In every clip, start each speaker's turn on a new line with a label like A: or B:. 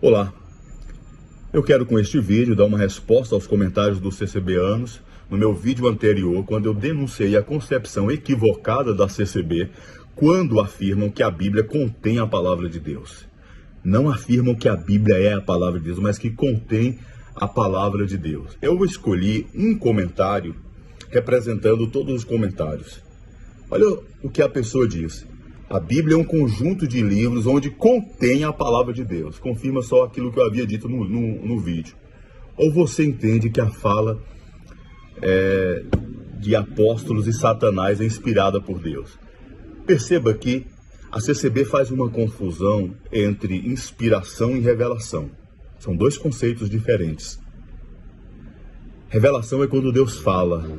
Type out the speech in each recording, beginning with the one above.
A: Olá, eu quero com este vídeo dar uma resposta aos comentários dos CCBanos. No meu vídeo anterior, quando eu denunciei a concepção equivocada da CCB, quando afirmam que a Bíblia contém a palavra de Deus. Não afirmam que a Bíblia é a palavra de Deus, mas que contém a palavra de Deus. Eu escolhi um comentário representando todos os comentários. Olha o que a pessoa diz. A Bíblia é um conjunto de livros onde contém a palavra de Deus. Confirma só aquilo que eu havia dito no vídeo. Ou você entende que a fala de apóstolos e Satanás é inspirada por Deus. Perceba que a CCB faz uma confusão entre inspiração e revelação. São dois conceitos diferentes. Revelação é quando Deus fala.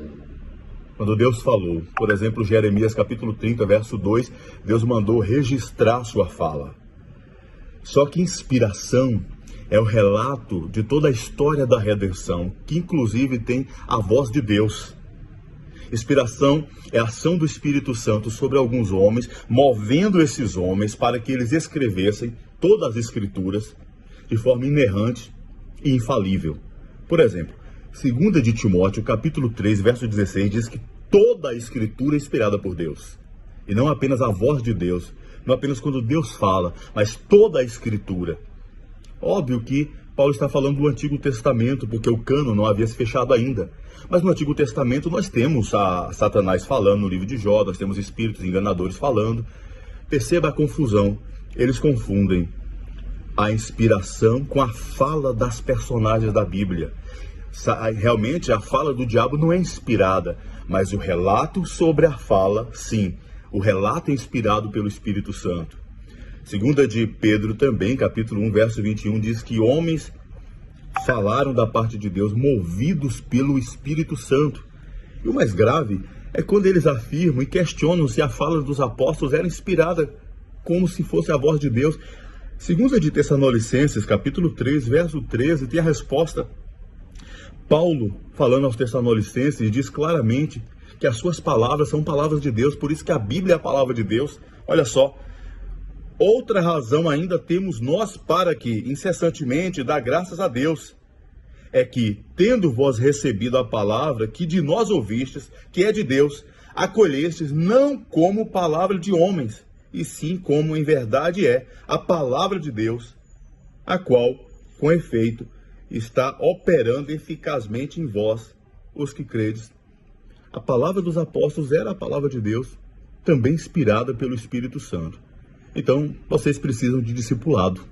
A: Quando Deus falou, por exemplo, Jeremias capítulo 30, verso 2, Deus mandou registrar sua fala. Só que inspiração é o relato de toda a história da redenção, que inclusive tem a voz de Deus. Inspiração é a ação do Espírito Santo sobre alguns homens, movendo esses homens para que eles escrevessem todas as Escrituras de forma inerrante e infalível. Por exemplo, 2 de Timóteo, capítulo 3, verso 16, diz que toda a Escritura é inspirada por Deus. E não apenas a voz de Deus, não apenas quando Deus fala, mas toda a Escritura. Óbvio que Paulo está falando do Antigo Testamento, porque o cânon não havia se fechado ainda. Mas no Antigo Testamento nós temos a Satanás falando no livro de Jó, nós temos espíritos enganadores falando. Perceba a confusão. Eles confundem a inspiração com a fala das personagens da Bíblia. Realmente a fala do diabo não é inspirada, mas o relato sobre a fala, sim. O relato é inspirado pelo Espírito Santo. 2 de Pedro também, capítulo 1, verso 21, diz que homens falaram da parte de Deus, movidos pelo Espírito Santo. E o mais grave é quando eles afirmam e questionam se a fala dos apóstolos era inspirada como se fosse a voz de Deus. 2 de Tessalonicenses, capítulo 3, verso 13, tem a resposta. Paulo, falando aos Tessalonicenses, diz claramente que as suas palavras são palavras de Deus, por isso que a Bíblia é a palavra de Deus. Olha só, outra razão ainda temos nós para que, incessantemente, dá graças a Deus, é que, tendo vós recebido a palavra que de nós ouvistes, que é de Deus, acolhestes não como palavra de homens, e sim como em verdade é a palavra de Deus, a qual, com efeito, está operando eficazmente em vós, os que credes. A palavra dos apóstolos era a palavra de Deus, também inspirada pelo Espírito Santo. Então, vocês precisam de discipulado.